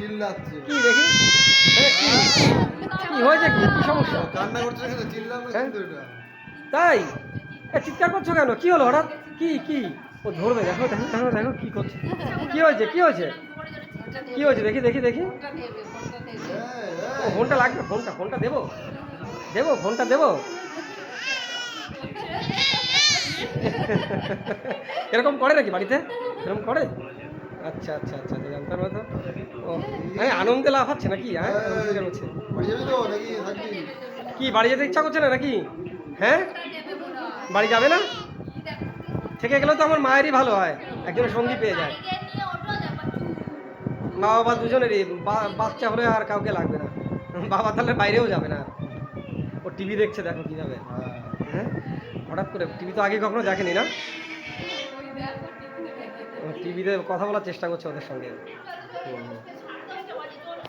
চিল্লাচ্ছে। কি দেখি কি হয়েছে, কি কি সমস্যা? কান্না করছে কেন? চিল্লাবে কিন্তু এটা। তাই চিৎকার করছো কেন? কি হলো হঠাৎ? কি কি ও ধরবে, দেখো দেখো দেখো দেখো কি করছে, কি হয়েছে কি হয়েছে কি হয়েছে দেখি দেখি দেখি। ও ফোনটা লাগবে, ফোনটা ফোনটা দেবো দেবো ফোনটা দেবো। এরকম করে নাকি বাড়িতে, এরকম করে? আচ্ছা আচ্ছা আচ্ছা জানতাম না তো। ও আনন্দে লাভ হচ্ছে নাকি? হ্যাঁ হচ্ছে। বাড়ি যাবি তো নাকি থাকবি? কি বাড়ি যেতে ইচ্ছা করছে না নাকি? হ্যাঁ বাড়ি যাবে না? থেকে গেলেও তো আমার মায়েরই ভালো হয়, একজনের সঙ্গী পেয়ে যায়। মা বাবা দুজনেরই, বাচ্চা হলে আর কাউকে লাগবে না, বাবা তাহলে বাইরেও যাবে না। ও টিভি দেখছে, দেখো কি যাবে। হ্যাঁ হঠাৎ করে টিভি তো আগে কখনো দেখেনি না, টিভিতে কথা বলার চেষ্টা করছে ওদের সঙ্গে।